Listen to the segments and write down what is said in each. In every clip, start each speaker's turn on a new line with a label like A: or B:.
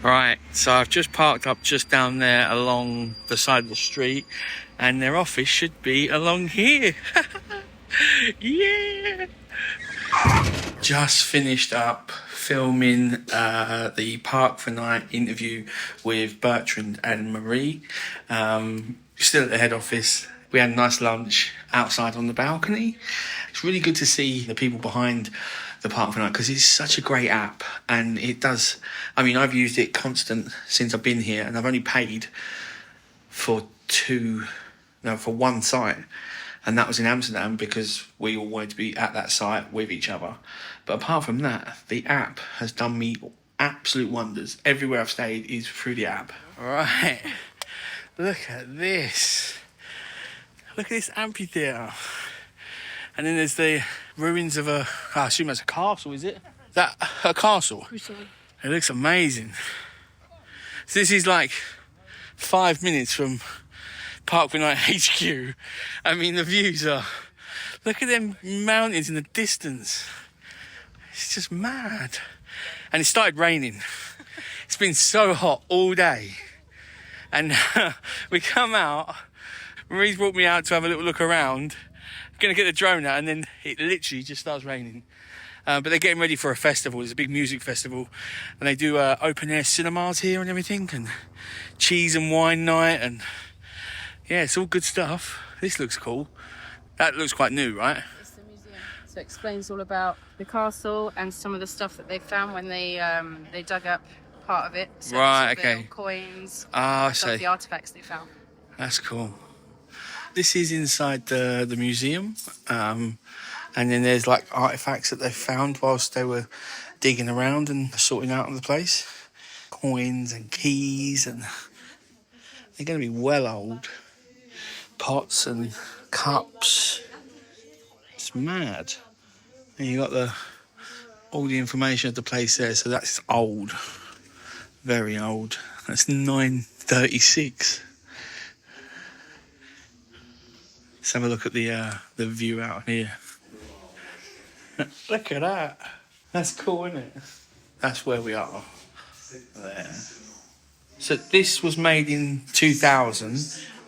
A: Right, so I've just parked up just down there along the side of the street, and their office should be along here. Yeah! Just finished up filming the Park for Night interview with Bertrand and Marie. Still at the head office. We had a nice lunch outside on the balcony. It's really good to see the people behind the Park for Night because it's such a great app, and it does. I mean, I've used it constant since I've been here, and I've only paid for one site, and that was in Amsterdam because we all wanted to be at that site with each other. But apart from that, the app has done me absolute wonders. Everywhere I've stayed is through the app. Right, look at this. Look at this amphitheatre. And then there's the ruins of I assume that's a castle, is it? Is that a castle? It looks amazing. So this is like 5 minutes from Park for Night HQ. I mean, the views are... Look at them mountains in the distance. It's just mad. And it started raining. It's been so hot all day. And we come out. Marie's brought me out to have a little look around. Going to get the drone out, and then it literally just starts raining. But they're getting ready for a festival. There's a big music festival, and they do open air cinemas here and everything, and cheese and wine night, and yeah, it's all good stuff. This looks cool. That looks quite new, right?
B: It's the museum, so it explains all about the castle and some of the stuff that they found when they dug up part of it. So
A: right, okay.
B: Coins.
A: I
B: some
A: see.
B: of the artifacts they found.
A: That's cool. This is inside the museum, and then there's like artifacts that they found whilst they were digging around and sorting out the place. Coins and keys, and they're going to be well old. Pots and cups. It's mad. And you got all the information of the place there, so that's old, very old. That's 936. Let's have a look at the view out here. Look at that. That's cool, isn't it? That's where we are. There. So this was made in 2000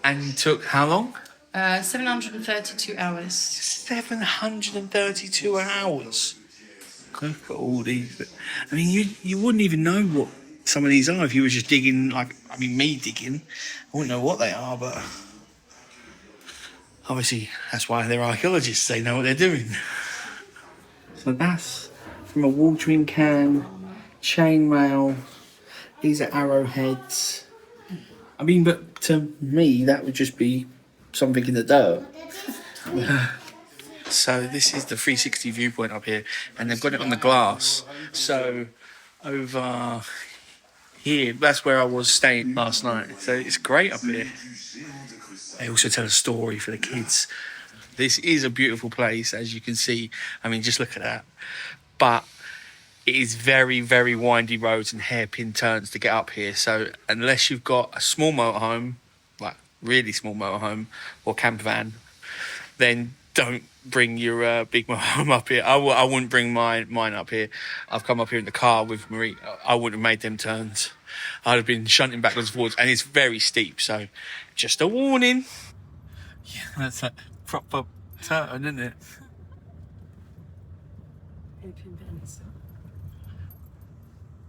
A: and took how long?
B: 732 hours.
A: 732 hours. Look at all these. I mean, you wouldn't even know what some of these are if you were just digging, me digging. I wouldn't know what they are, but... Obviously, that's why they're archaeologists. They know what they're doing. So that's from a watering can, chainmail. These are arrowheads. I mean, but to me, that would just be something in the dirt. So this is the 360 viewpoint up here, and they've got it on the glass. So over here, that's where I was staying last night. So it's great up here. They also tell a story for the kids. This is a beautiful place, as you can see. I mean, just look at that. But it is very, very windy roads and hairpin turns to get up here. So unless you've got a small motorhome, like really small motorhome or camper van, then don't bring your big motorhome up here. I wouldn't bring mine up here. I've come up here in the car with Marie. I wouldn't have made them turns. I'd have been shunting backwards and forwards, and it's very steep, so just a warning. Yeah, that's a proper turn, isn't it?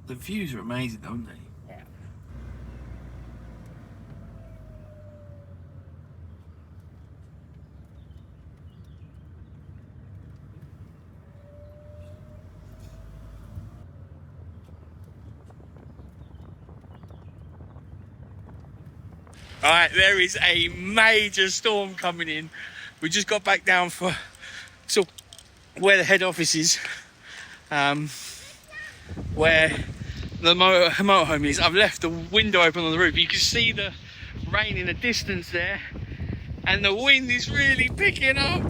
A: The views are amazing, aren't they?
B: Yeah.
A: Alright, there is a major storm coming in. We just got back down for where the head office is, where the motorhome is. I've left the window open on the roof. You can see the rain in the distance there, and the wind is really picking up.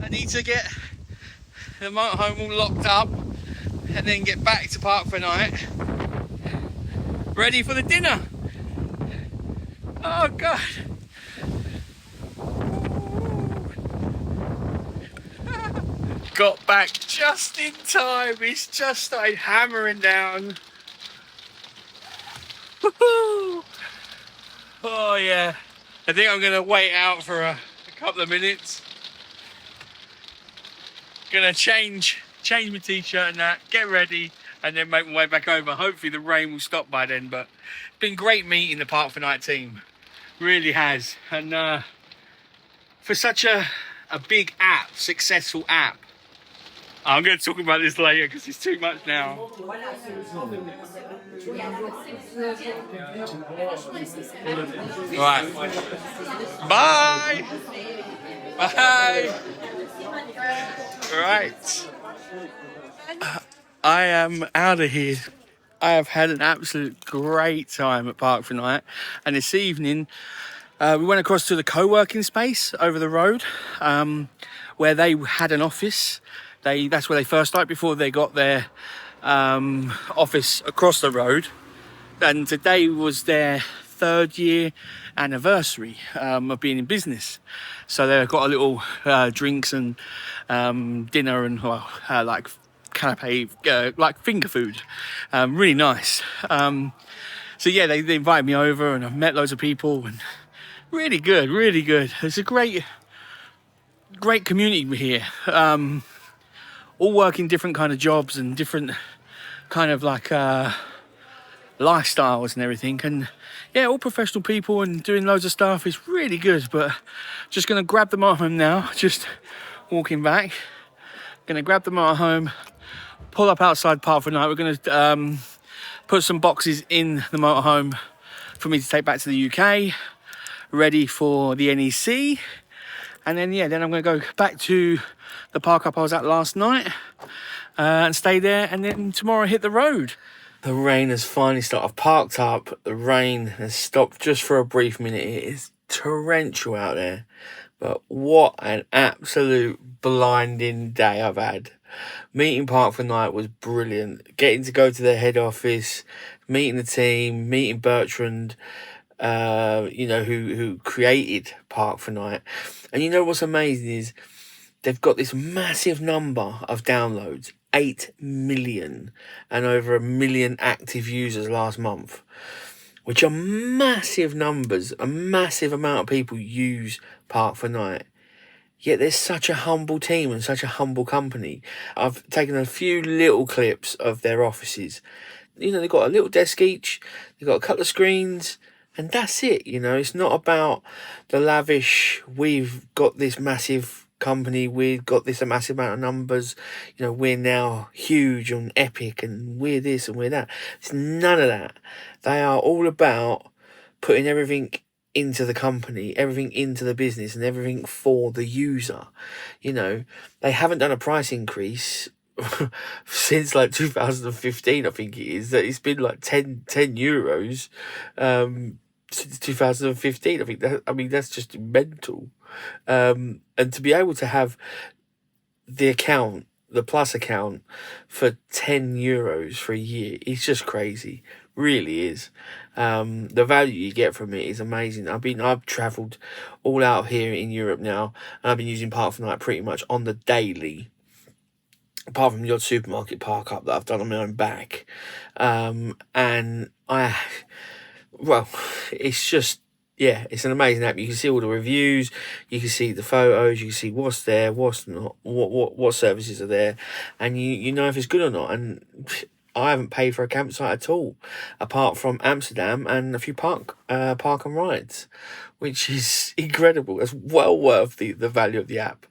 A: I need to get the motorhome all locked up and then get back to Park for Night. Ready for the dinner. Oh God. Got back just in time. It's just started hammering down. Woohoo! Oh yeah. I think I'm gonna wait out for a couple of minutes. Gonna change my t-shirt and that, get ready, and then make my way back over. Hopefully the rain will stop by then, but it's been great meeting the Park for Night team. Really has. And for such a big app, successful app, I'm going to talk about this later because it's too much now. Right. Bye. Bye. Right. I am out of here. I have had an absolute great time at Park for Night, and this evening we went across to the co-working space over the road, where they had an office. That's where they first started before they got their office across the road. And today was their 3rd year anniversary of being in business. So they've got a little drinks and dinner and like canapé, like finger food. Really nice. So yeah, they invited me over and I've met loads of people and really good, really good. It's a great community here. All working different kind of jobs and different kind of like lifestyles and everything, and yeah, all professional people and doing loads of stuff. It's really good. But just gonna grab the motorhome now, just walking back, gonna grab the motorhome, pull up outside Park for Night. We're gonna put some boxes in the motorhome for me to take back to the UK, ready for the NEC. And then I'm gonna go back to the park up I was at last night and stay there, and then tomorrow hit the road. The rain has finally stopped. I've parked up, the rain has stopped just for a brief minute. It is torrential out there, but what an absolute blinding day I've had. Meeting Park for Night was brilliant. Getting to go to their head office, meeting the team, meeting Bertrand, who created Park for Night. And you know what's amazing is they've got this massive number of downloads, 8 million, and over 1 million active users last month, which are massive numbers. A massive amount of people use Park for Night. Yet there's such a humble team and such a humble company. I've taken a few little clips of their offices. You know, they've got a little desk each, they've got a couple of screens, and that's it. You know, it's not about the lavish, we've got this massive company, we've got this massive amount of numbers, you know, we're now huge and epic and we're this and we're that. It's none of that. They are all about putting everything into the company, everything into the business, and everything for the user. You know, they haven't done a price increase since like 2015, I think it is. That it's been like 10 euros since 2015. I mean that's just mental. And to be able to have the account, the Plus account, for 10 euros for a year, it's just crazy. Really is. The value you get from it is amazing. I've travelled all out here in Europe now, and I've been using Park for Night pretty much on the daily, apart from the odd supermarket park up that I've done on my own back. It's just, yeah, it's an amazing app. You can see all the reviews, you can see the photos, you can see what's there, what's not, what services are there, and you know if it's good or not. And I haven't paid for a campsite at all, apart from Amsterdam and a few park and rides, which is incredible. It's well worth the value of the app.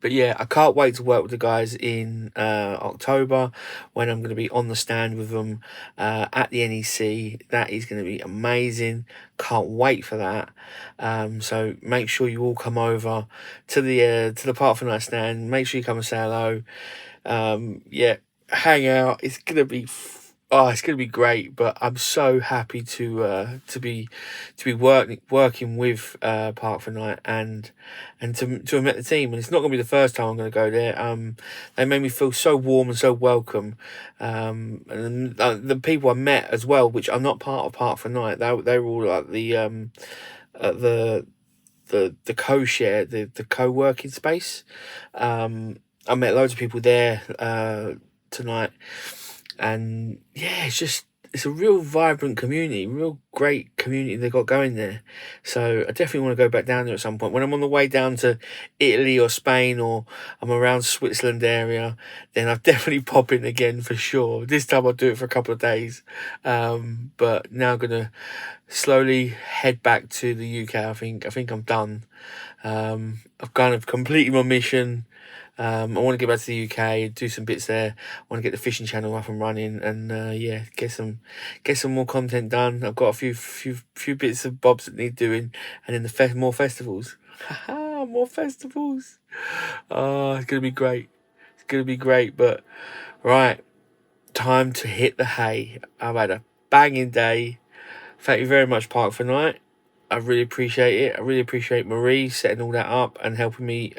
A: But yeah, I can't wait to work with the guys in October, when I'm going to be on the stand with them at the NEC. That is going to be amazing. Can't wait for that. So make sure you all come over to the Park for Night stand. Make sure you come and say hello. Hang out. It's gonna be great. But I'm so happy to be working with Park for Night and to have met the team. And it's not gonna be the first time I'm gonna go there. They made me feel so warm and so welcome. And the people I met as well, which are not part of Park for Night, they were all like the the co-share, the co-working space. I met loads of people there tonight, and yeah, it's a real vibrant community, real great community they got going there. So I definitely want to go back down there at some point. When I'm on the way down to Italy or Spain, or I'm around Switzerland area, then I'll definitely pop in again for sure. This time I'll do it for a couple of days. But now I'm gonna slowly head back to the UK. I think I'm done. I've kind of completed my mission. I want to get back to the UK, do some bits there. I want to get the fishing channel up and running, and get some more content done. I've got a few bits of bobs that need doing, and then more festivals. More festivals. Oh, it's gonna be great. It's gonna be great. But right, time to hit the hay. I've had a banging day. Thank you very much, Park for Night. I really appreciate it. I really appreciate Marie setting all that up and helping me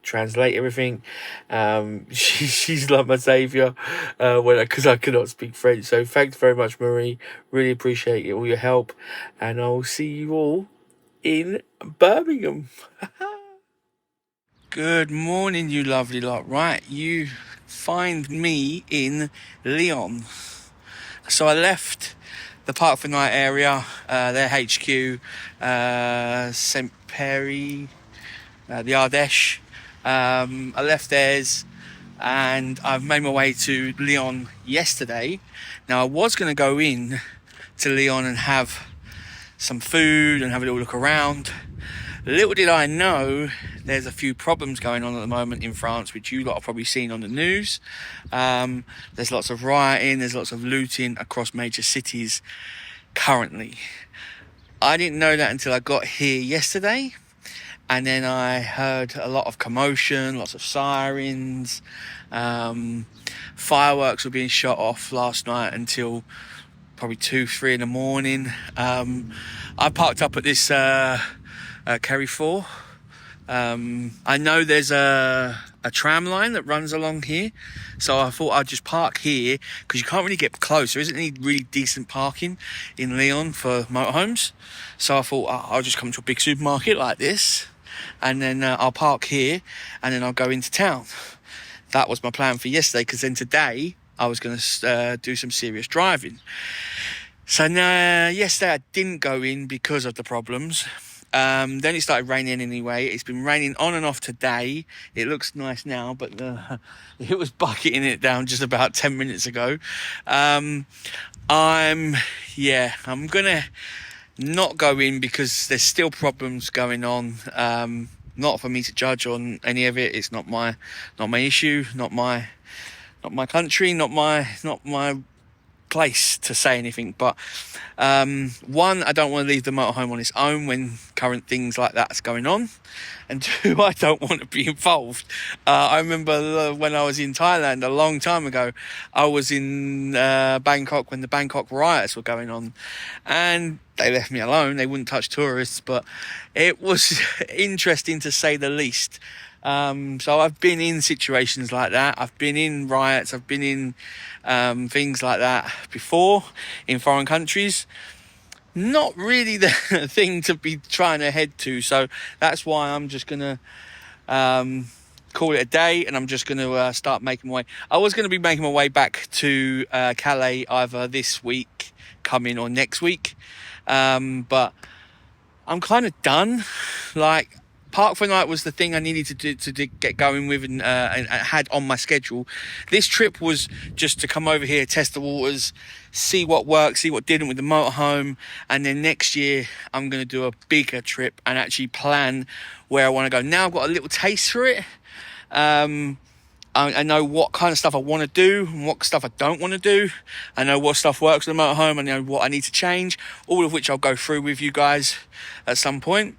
A: translate everything. She's like my saviour because I cannot speak French. So thanks very much, Marie. Really appreciate it, all your help. And I'll see you all in Birmingham. Good morning, you lovely lot. Right, you find me in Lyon. So I left the Park for Night area, their HQ, St. Perry, the Ardèche. I left theirs and I've made my way to Lyon yesterday. Now I was going to go in to Lyon and have some food and have a little look around. Little did I know, there's a few problems going on at the moment in France, which you lot have probably seen on the news. There's lots of rioting, there's lots of looting across major cities currently. I didn't know that until I got here yesterday, and then I heard a lot of commotion, lots of sirens. Fireworks were being shot off last night until probably 2-3 in the morning. I parked up at this Carrefour. I know there's a tram line that runs along here, so I thought I'd just park here because you can't really get close. There isn't any really decent parking in Lyon for motorhomes, so I thought I'll just come to a big supermarket like this, and then I'll park here, and then I'll go into town. That was my plan for yesterday, because then today I was going to do some serious driving. So now, yesterday I didn't go in because of the problems. Then it started raining anyway. It's been raining on and off today. It looks nice now, but it was bucketing it down just about 10 minutes ago. I'm gonna not go in because there's still problems going on. Not for me to judge on any of it. It's not my issue, not my country, not my place to say anything. But one, I don't want to leave the motorhome on its own when current things like that's going on, and two, I don't want to be involved. I remember when I was in Thailand a long time ago, I was in Bangkok when the Bangkok riots were going on, and they left me alone. They wouldn't touch tourists, but it was interesting to say the least. So I've been in situations like that. I've been in riots. I've been in things like that before in foreign countries. Not really the thing to be trying to head to. So that's why I'm just going to call it a day, and I'm just going to start making my way. I was going to be making my way back to Calais either this week coming or next week. But I'm kind of done. Like, Park for Night was the thing I needed to get going with and had on my schedule. This trip was just to come over here, test the waters, see what worked, see what didn't with the motorhome, and then next year I'm going to do a bigger trip and actually plan where I want to go. Now I've got a little taste for it. I know what kind of stuff I want to do and what stuff I don't want to do. I know what stuff works with the motorhome. I know what I need to change, all of which I'll go through with you guys at some point.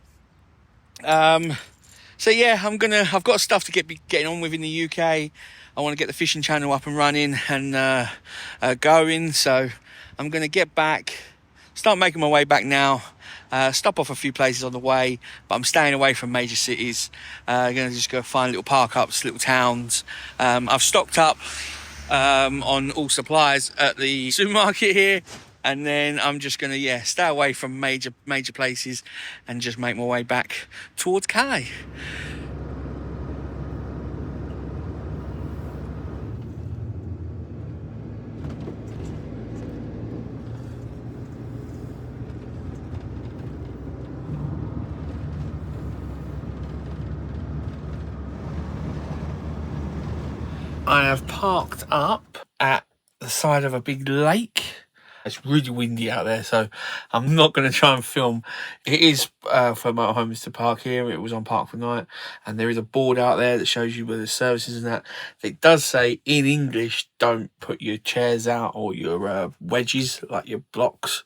A: So yeah, I've got stuff to get getting on with in the UK. I want to get the fishing channel up and running and going. So I'm going to get back, start making my way back now. Stop off a few places on the way, but I'm staying away from major cities. I'm going to just go find little park-ups, little towns. I've stocked up on all supplies at the supermarket here. and then I'm just gonna stay away from major places and just make my way back towards Calais. I have parked up at the side of a big lake. It's really windy out there, so I'm not going to try and film. It is for motorhomes to park here. It was on Park for Night, and there is a board out there that shows you where the services and that. It does say in English, don't put your chairs out or your wedges, like your blocks,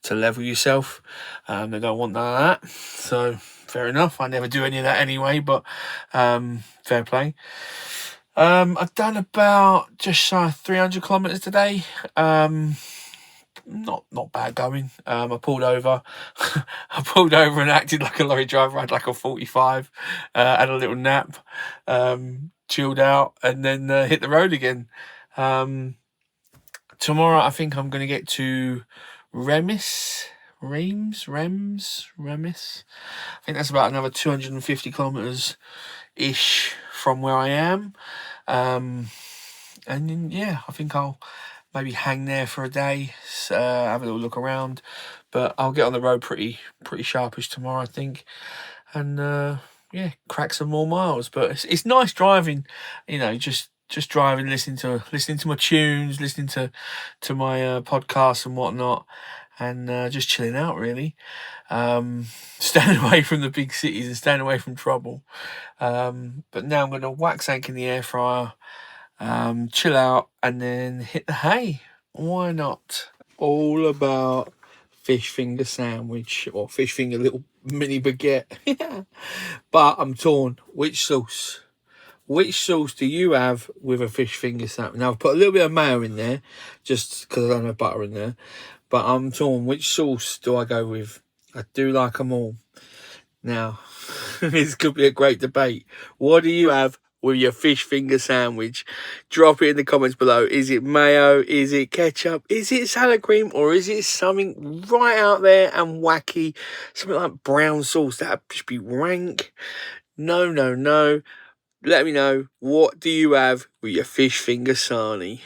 A: to level yourself. They don't want none of that. So fair enough. I never do any of that anyway, but fair play. I've done about just shy of 300 kilometres today. Not bad going. I pulled over. I pulled over and acted like a lorry driver. I had like a 45. Had a little nap. Chilled out, and then hit the road again. Tomorrow, I think I'm going to get to Remis. I think that's about another 250 kilometres ish from where I am. And then, I think I'll maybe hang there for a day, have a little look around, but I'll get on the road pretty sharpish tomorrow, I think, and crack some more miles. But it's nice driving, just driving, listening to my tunes, listening to my podcasts and whatnot, and just chilling out, really. Staying away from the big cities and staying away from trouble. But now I'm going to wax anchor in the air fryer, chill out, and then hit the hay. Why not? All about fish finger sandwich, or fish finger little mini baguette. But I'm torn. Which sauce do you have with a fish finger sandwich? Now I've put a little bit of mayo in there just because I don't have butter in there, but I'm torn. Which sauce do I go with? I do like them all. Now this could be a great debate. What do you have with your fish finger sandwich? Drop it in the comments below. Is it mayo? Is it ketchup? Is it salad cream? Or is it something right out there and wacky? Something like brown sauce? That'd just be rank. No. Let me know. What do you have with your fish finger sarnie?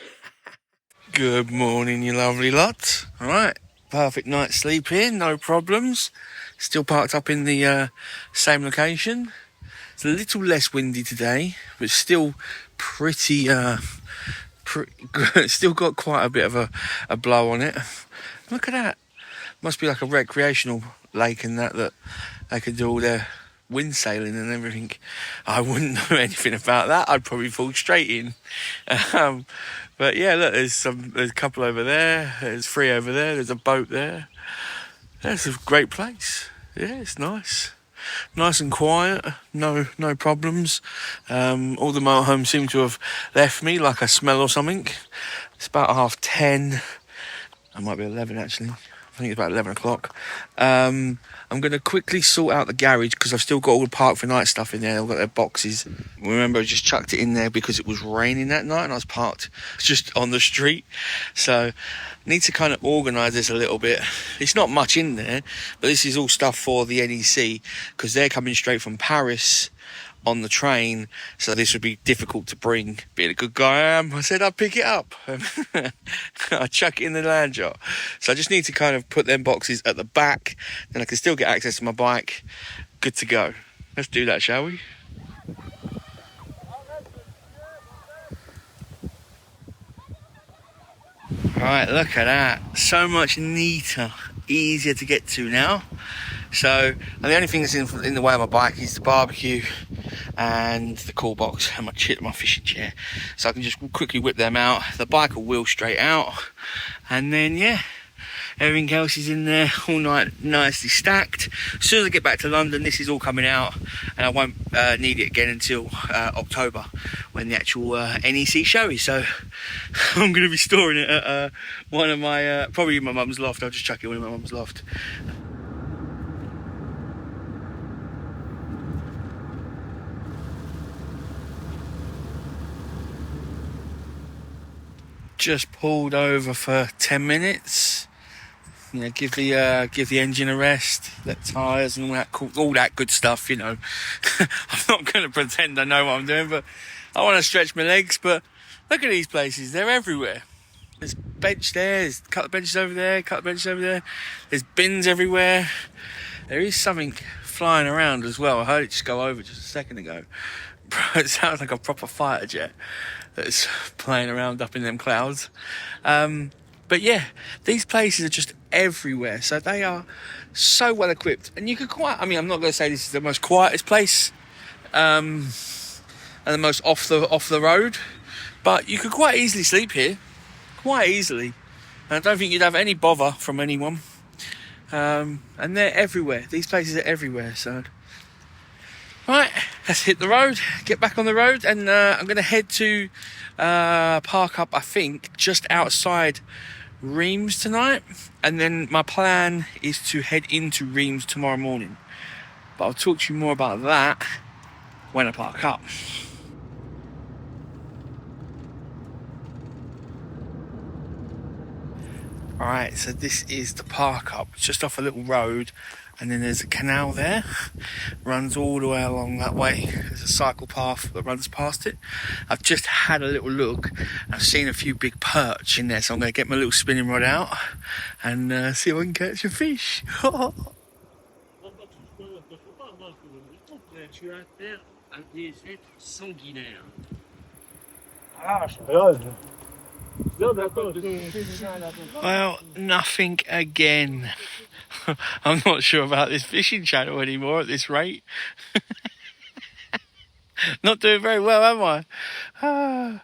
A: Good morning, you lovely lot. All right. Perfect night's sleep here. No problems. Still parked up in the same location. It's a little less windy today, but still pretty still got quite a bit of a blow on it. Look at that. Must be like a recreational lake and that they can do all their wind sailing and everything. I wouldn't know anything about that. I'd probably fall straight in. But yeah, look, there's a couple over there. There's 3 over there. There's a boat there. That's a great place. Yeah, it's nice. Nice and quiet, no problems. All the motorhomes seem to have left me, like a smell or something. It's about 10:30. It might be 11 actually. I think it's about 11 o'clock. I'm going to quickly sort out the garage because I've still got all the Park for Night stuff in there. I've got their boxes. Remember, I just chucked it in there because it was raining that night and I was parked just on the street. So need to kind of organise this a little bit. It's not much in there, but this is all stuff for the NEC because they're coming straight from Paris on the train, so this would be difficult to bring. Being a good guy I am, I said I'd pick it up. I'd chuck it in the lounge yacht. So I just need to kind of put them boxes at the back, then I can still get access to my bike. Good to go. Let's do that, shall we? Right, look at that. So much neater, easier to get to now. So, and the only thing that's in the way of my bike is the barbecue and the cool box and my fishing chair. So I can just quickly whip them out. The bike will wheel straight out. And then, everything else is in there all night, nicely stacked. As soon as I get back to London, this is all coming out. And I won't need it again until October, when the actual NEC show is. So I'm going to be storing it at one of my, probably in my mum's loft. I'll just chuck it in my mum's loft. Just pulled over for 10 minutes You know, give the engine a rest, let tyres and all that good stuff. You know, I'm not going to pretend I know what I'm doing, but I want to stretch my legs. But look at these places; they're everywhere. There's bench there, there's a couple of benches over there, a couple of benches over there. There's bins everywhere. There is something flying around as well. I heard it just go over just a second ago. It sounds like a proper fighter jet that's playing around up in them clouds. But yeah, these places are just everywhere. So they are so well equipped. And you could I'm not going to say this is the most quietest place and the most off the road, but you could quite easily sleep here. Quite easily. And I don't think you'd have any bother from anyone. And they're everywhere. These places are everywhere. So, right, let's hit the road, get back on the road, and I'm going to head to park up, I think, just outside Reims tonight. And then my plan is to head into Reims tomorrow morning. But I'll talk to you more about that when I park up. Alright, so this is the park up, just off a little road, and then there's a canal there, runs all the way along that way. There's a cycle path that runs past it. I've just had a little look, I've seen a few big perch in there, so I'm going to get my little spinning rod out and see if I can catch a fish. Well, nothing again. I'm not sure about this fishing channel anymore at this rate. Not doing very well, am I?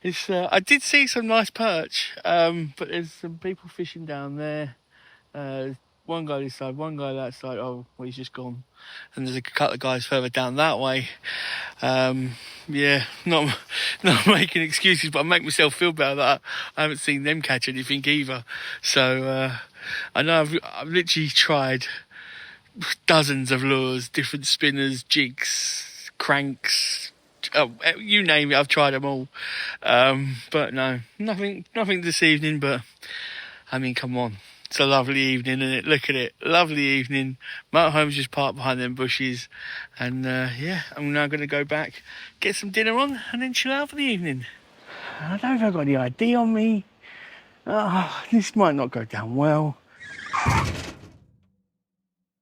A: I did see some nice perch, but there's some people fishing down there. One guy this side, one guy that side. Oh, well, he's just gone. And there's a couple of guys further down that way. Yeah, not making excuses, but I make myself feel better that I haven't seen them catch anything either. So I know I've literally tried dozens of lures, different spinners, jigs, cranks. Oh, you name it, I've tried them all. But no, nothing this evening. But I mean, come on. It's a lovely evening, isn't it? Look at it. Lovely evening. Motorhome's just parked behind them bushes. And yeah, I'm now going to go back, get some dinner on, and then chill out for the evening. I don't know if I've got any ID on me. This might not go down well.